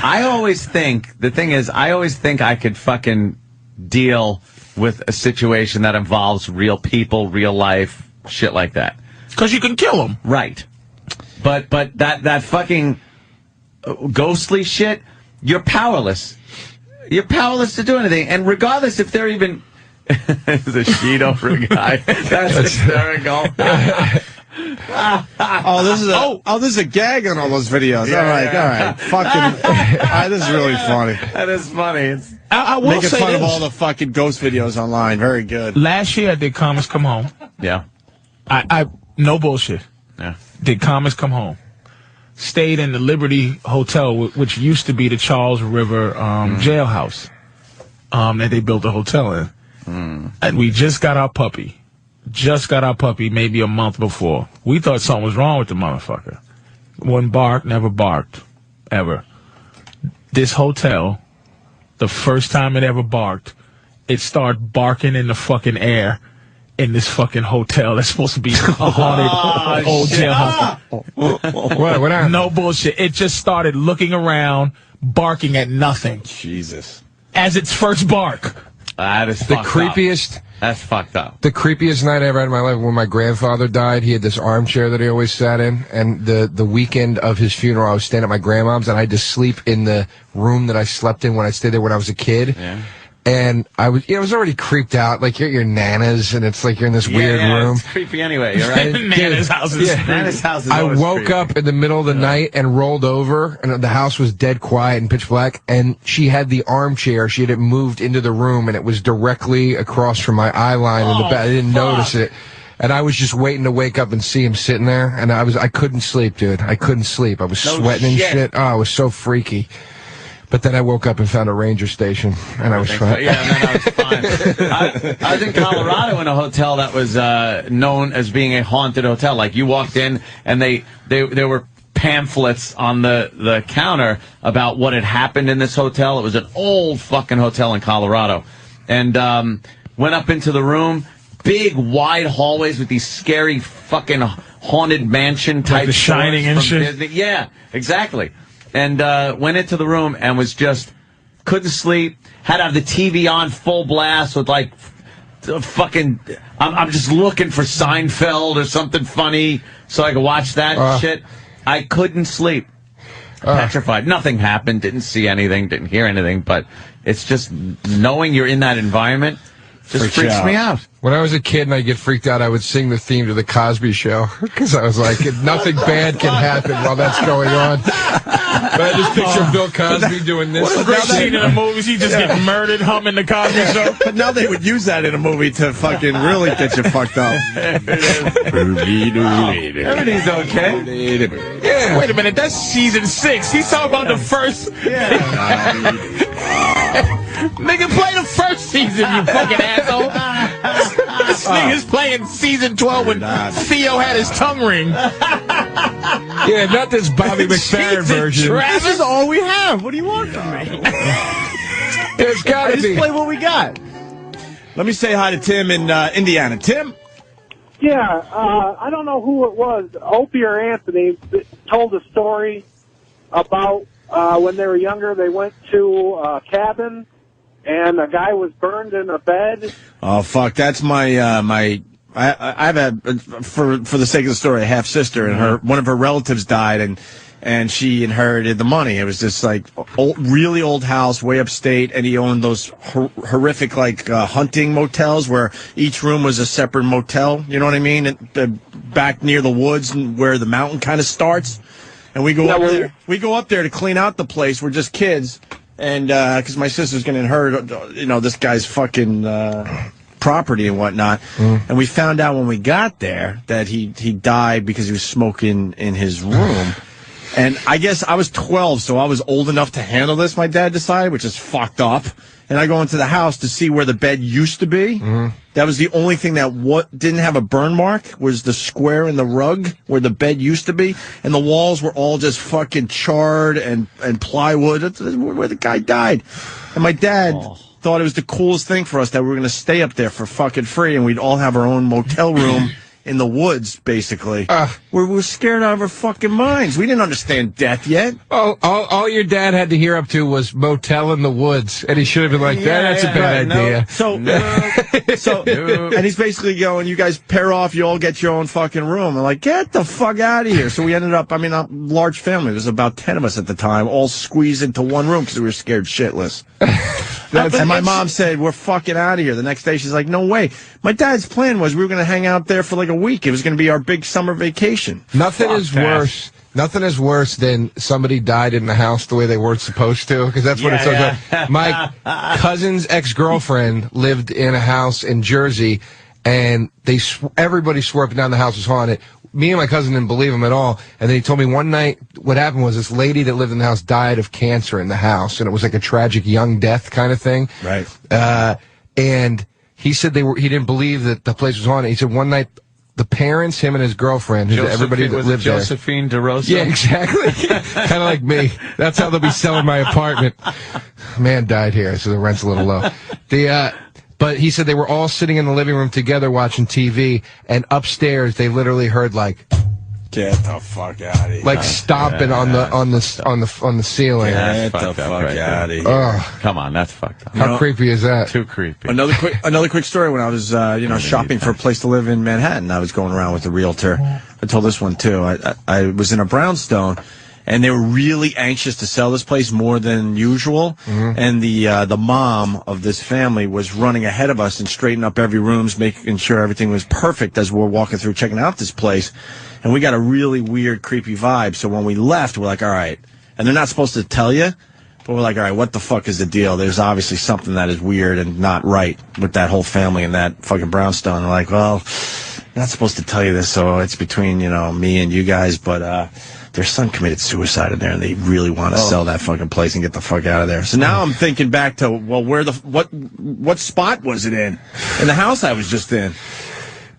I always think, the thing is, I always think I could fucking deal with a situation that involves real people, real life, shit like that. Because you can kill them. Right. But that fucking ghostly shit, you're powerless. You're powerless to do anything. And regardless if they're even... There's a sheet over a guy. That's hysterical. This is a gag on all those videos. Yeah, all right. Fucking, this is really funny. That is funny. I will Making say fun this. of all the fucking ghost videos online. Very good. Last year I did Commas Come Home. Yeah. I no bullshit. Yeah. Did Commas Come Home. Stayed in the Liberty Hotel, which used to be the Charles River jailhouse that they built a hotel in. And we just got our puppy. Maybe a month before. We thought something was wrong with the motherfucker. Wouldn't bark, never barked. Ever. This hotel, the first time it ever barked, it started barking in the fucking air in this fucking hotel that's supposed to be a haunted old jailhouse. What happened? No bullshit. It just started looking around, barking at nothing. Jesus. As its first bark. That is The fucked creepiest. up. That's fucked up. The creepiest night I ever had in my life, when my grandfather died, he had this armchair that he always sat in, and the weekend of his funeral, I was staying at my grandmom's, and I had to sleep in the room that I slept in when I stayed there when I was a kid. Yeah. And I was already creeped out. Like, you're at your Nana's, and it's like you're in this weird room. It's creepy anyway, you're right. Nana's house is Nana's house is I always woke creepy. up in the middle of the night and rolled over, and the house was dead quiet and pitch black, and she had the armchair. She had it moved into the room, and it was directly across from my eye line in the bed. I didn't notice it. And I was just waiting to wake up and see him sitting there, and I couldn't sleep, dude. I couldn't sleep. I was sweating and shit. Oh, it was so freaky. But then I woke up and found a ranger station, and I was fine. So. Yeah, and then I was fine. I was in Colorado in a hotel that was known as being a haunted hotel. Like, you walked in, and there were pamphlets on the counter about what had happened in this hotel. It was an old fucking hotel in Colorado. And went up into the room, big, wide hallways with these scary fucking haunted mansion-type like The Shining and shit? Disney. Yeah, exactly. And went into the room and was just, couldn't sleep, had to have the TV on full blast with like fucking, I'm just looking for Seinfeld or something funny so I could watch that shit. I couldn't sleep. Petrified. Nothing happened, didn't see anything, didn't hear anything, but it's just knowing you're in that environment just freaks me out. When I was a kid and I'd get freaked out, I would sing the theme to The Cosby Show, because I was like, nothing bad can happen while that's going on. But I just picture Bill Cosby doing this. What a great scene in the movies. He just get murdered humming The Cosby Show. But now they would use that in a movie to fucking really get you fucked up. Everything's okay. Yeah. Wait a minute, that's season 6. He's talking about the first. Nigga, play the first season, you fucking asshole. This nigga's playing season 12 when Theo had his tongue ring. Yeah, not this Bobby McFerrin version. This is all we have. What do you want from me? There's gotta Just be. play what we got. Let me say hi to Tim in Indiana. Tim? Yeah, I don't know who it was, Opie or Anthony, told a story about when they were younger, they went to a cabin, and a guy was burned in a bed. Oh, fuck. That's my, I have for the sake of the story, a half-sister, and one of her relatives died, and she inherited the money. It was this, like, really old house, way upstate, and he owned those horrific, like, hunting motels where each room was a separate motel, you know what I mean? Back near the woods and where the mountain kind of starts. And we go up there. We go up there to clean out the place. We're just kids, and because my sister's going to inherit, this guy's fucking property and whatnot. And we found out when we got there that he died because he was smoking in his room. And I guess I was 12, so I was old enough to handle this. My dad decided, which is fucked up. And I go into the house to see where the bed used to be. That was the only thing that didn't have a burn mark, was the square in the rug where the bed used to be. And the walls were all just fucking charred and plywood. That's where the guy died. And my dad thought it was the coolest thing for us that we were going to stay up there for fucking free, and we'd all have our own motel room in the woods, basically. We were scared out of our fucking minds. We didn't understand death yet. All your dad had to hear up to was motel in the woods, and he should have been like, that's a bad idea. And he's basically going, you guys pair off, you all get your own fucking room. I'm like, get the fuck out of here. So we ended up, I mean, a large family. There was about 10 of us at the time, all squeezed into one room because we were scared shitless. And my mom said, we're fucking out of here. The next day, she's like, no way. My dad's plan was we were going to hang out there for like a week. It was going to be our big summer vacation. Nothing is worse than somebody died in the house the way they weren't supposed to, because that's what it's like. My cousin's ex-girlfriend lived in a house in Jersey, and everybody swore up and down the house was haunted. Me and my cousin didn't believe him at all. And then he told me one night what happened was this lady that lived in the house died of cancer in the house, and it was like a tragic young death kind of thing. Right. And he said he didn't believe that the place was haunted. He said one night the parents, him and his girlfriend, everybody that lived there. Josephine Derosa? Yeah, exactly. Kind of like me. That's how they'll be selling my apartment. Man died here, so the rent's a little low. But he said they were all sitting in the living room together watching TV, and upstairs they literally heard like, get the fuck out of here. Like stomping on the ceiling. Get the fuck out of here. Come on, that's fucked up. How creepy is that? Too creepy. Another quick story. When I was shopping for a place to live in Manhattan, I was going around with a realtor. I told this one too. I was in a brownstone, and they were really anxious to sell this place more than usual. Mm-hmm. And the mom of this family was running ahead of us and straightening up every room, making sure everything was perfect as we're walking through checking out this place. And we got a really weird, creepy vibe. So when we left, we're like, all right. And they're not supposed to tell you, but we're like, all right, what the fuck is the deal? There's obviously something that is weird and not right with that whole family and that fucking brownstone. They're like, well, not supposed to tell you this, so it's between, me and you guys, but their son committed suicide in there, and they really want to sell that fucking place and get the fuck out of there. So now I'm thinking back to, well, what spot was it in the house I was just in?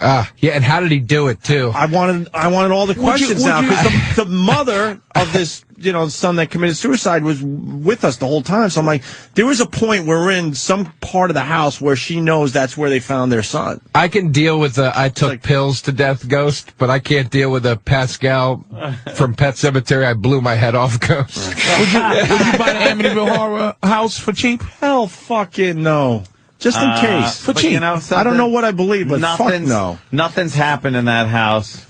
Yeah, and how did he do it too? I wanted all the questions out, because the mother of this, son that committed suicide was with us the whole time. So I'm like, there was a point where we're in some part of the house where she knows that's where they found their son. I can deal with the I took pills to death ghost, but I can't deal with a Pascal from Pet Sematary I blew my head off ghost. Would you buy the Amityville Horror house for cheap? Hell fucking no. Just in case. For cheap. I don't know what I believe, but fuck no. Nothing's happened in that house.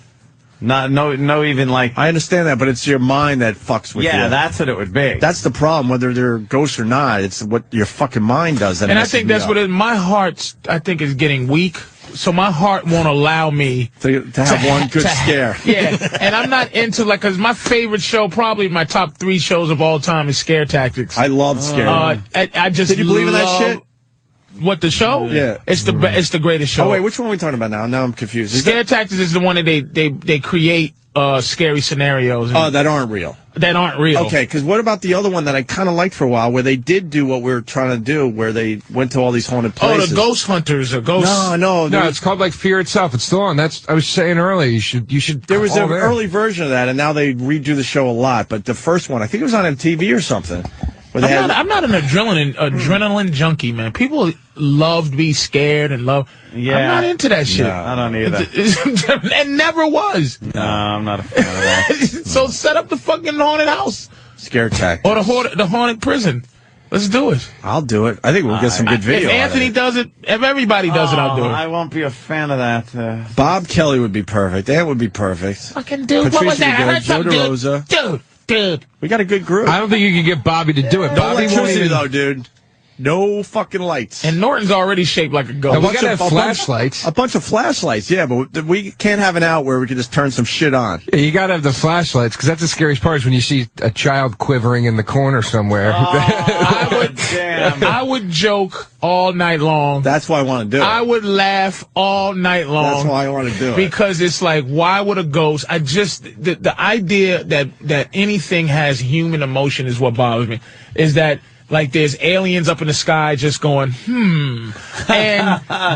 No, even like... I understand that, but it's your mind that fucks with you. Yeah, that's what it would be. That's the problem, whether they're ghosts or not. It's what your fucking mind does. And I think that's what it is. My heart, I think, is getting weak. So my heart won't allow me to have one good scare. Yeah, and I'm not into, because my favorite show, probably my top 3 shows of all time, is Scare Tactics. I love Scare. I just Did you believe in that shit? What, the show? Yeah. It's the greatest show. Oh, wait, which one are we talking about now? Now I'm confused. Scare Tactics is the one that they create scary scenarios. That aren't real. That aren't real. Okay, because what about the other one that I kind of liked for a while, where they did do what we were trying to do, where they went to all these haunted places? Oh, the Ghost Hunters or Ghost... No, it's called like Fear Itself. It's still on. I was saying earlier, you should. There was an early version of that, and now they redo the show a lot. But the first one, I think it was on MTV or something. I'm not an adrenaline junkie, man. People love to be scared and love. Yeah, I'm not into that shit. No, I don't either. And never was. No, I'm not a fan of that. So set up the fucking haunted house. Scare Tactics. Or the haunted prison. Let's do it. I'll do it. I think we'll get some good video. If Anthony does it, if everybody does it, I'll do it. I won't be a fan of that. Bob Kelly would be perfect. Ant would be perfect. Fucking dude, Patrice what was that? I heard Joe something, Derosa. Dude. We got a good group. I don't think you can get Bobby to do it. No Bobby electricity, though, dude. No fucking lights. And Norton's already shaped like a ghost. And we gotta have flashlights. A bunch of flashlights, yeah, but we can't have an out where we can just turn some shit on. Yeah, you gotta have the flashlights, because that's the scariest part is when you see a child quivering in the corner somewhere. I would joke all night long. That's why I want to do it. I would laugh all night long. That's why I want to do it. Because it's like, why would a ghost? The idea that anything has human emotion is what bothers me. Is that, like, there's aliens up in the sky just going, and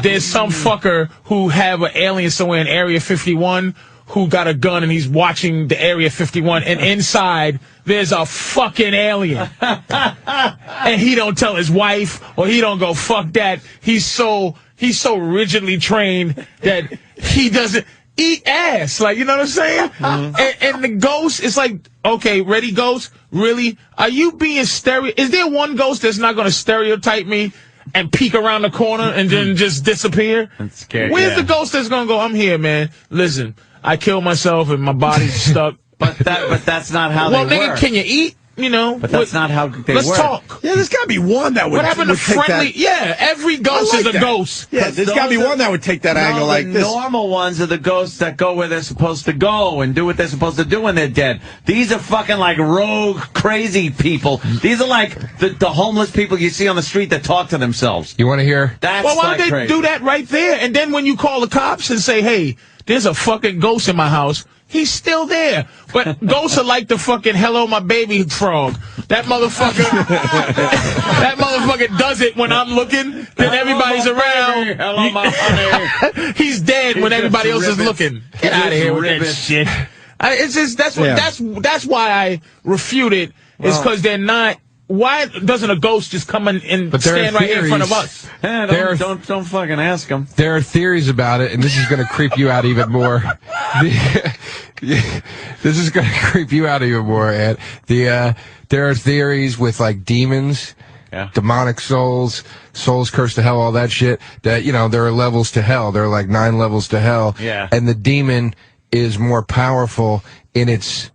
there's some fucker who have an alien somewhere in Area 51 who got a gun and he's watching the Area 51, and inside there's a fucking alien. And he don't tell his wife, or he don't go, fuck that. He's so rigidly trained that he doesn't, eat ass. Like, you know what I'm saying? And the ghost is like, okay, ready, ghost? Really? Are you being is there one ghost that's not going to stereotype me and peek around the corner and then just disappear? That's scary. Where's the ghost that's going to go, I'm here, man. Listen, I killed myself and my body's stuck. But that's not how Well, they nigga, work. can you eat? You know, But that's not how they let's work. talk. Yeah, there's got to be one that would. What happened to would take friendly? that- Yeah, every ghost I like is a that. ghost. Yeah, there's got to be one that would take that angle like the this. normal ones are the ghosts that go where they're supposed to go and do what they're supposed to do when they're dead. These are fucking like rogue, crazy people. These are like the homeless people you see on the street that talk to themselves. You want to hear? That's Well, why like don't they crazy. do that right there? And then when you call the cops and say, hey, there's a fucking ghost in my house, he's still there. But ghosts are like the fucking hello, my baby frog. That motherfucker, that motherfucker does it when I'm looking, then everybody's around. Hello, my honey. He's dead when everybody else is looking. Get out of here with that ribbit. shit. It's just, that's why I refute it, is because they're not. Why doesn't a ghost just come in and But there are stand right here in front of theories. us? Yeah, don't fucking ask them. There are theories about it, and this is going to creep you out even more. This is going to creep you out even more, Ed. There are theories with like demons, demonic souls cursed to hell, all that shit. That there are levels to hell. There are like 9 levels to hell. Yeah. And the demon is more powerful in its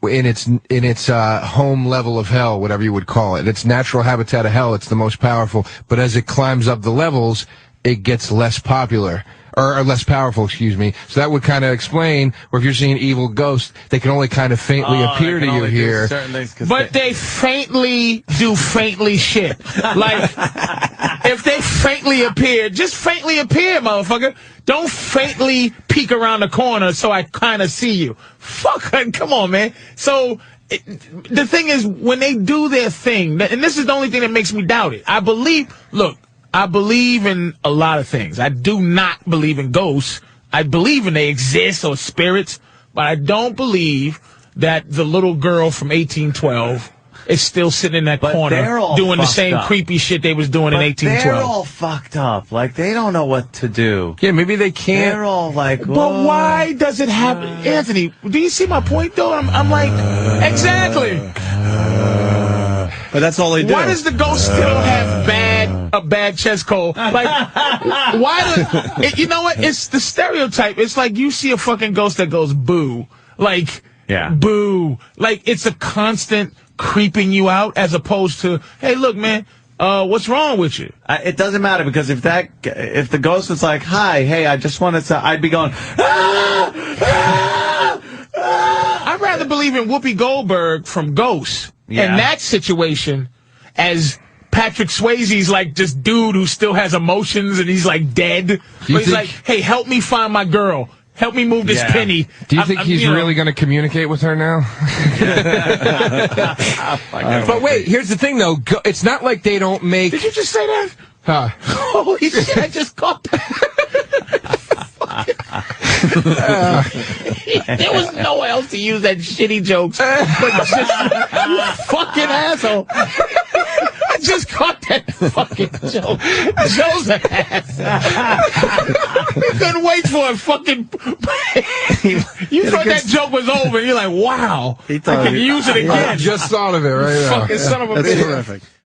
home level of hell, whatever you would call it. Its natural habitat of hell, it's the most powerful. But as it climbs up the levels, it gets less popular. Or less powerful, excuse me. So that would kind of explain, or if you're seeing evil ghosts, they can only kind of faintly appear to you here. But they faintly do faintly shit. Like, if they faintly appear, just faintly appear, motherfucker. Don't faintly peek around the corner so I kind of see you. Fuck, come on, man. So, the thing is, when they do their thing, and this is the only thing that makes me doubt it. I believe in a lot of things. I do not believe in ghosts. I believe in they exist or spirits, but I don't believe that the little girl from 1812 is still sitting in that corner doing the same creepy shit they was doing in 1812. They're all fucked up. Like, they don't know what to do. Yeah, maybe they can't. They're all like, But why does it happen? Anthony, do you see my point, though? I'm like, exactly. But that's all they do. Why does the ghost still have a bad chest cold? Like, you know what? It's the stereotype. It's like you see a fucking ghost that goes boo. Like, boo. Like, it's a constant creeping you out as opposed to, hey, look, man, what's wrong with you? It doesn't matter, because if the ghost was like, hi, hey, I just wanted to, I'd be going, I'd rather believe in Whoopi Goldberg from Ghost in that situation as Patrick Swayze's like this dude who still has emotions and he's like dead. But he's like, hey, help me find my girl. Help me move this penny. Do you think he's really going to communicate with her now? But wait, here's the thing, though. It's not like they don't make... Did you just say that? Huh. Holy shit, I just caught that. There was nowhere else to use that shitty joke. But just, you fucking asshole. I just caught that fucking joke. Joe's an ass. You couldn't wait for it. Fucking. You thought that joke was over. You're like, wow. I can use it again. I just thought of it right now. Fucking son of a That's bitch. terrific.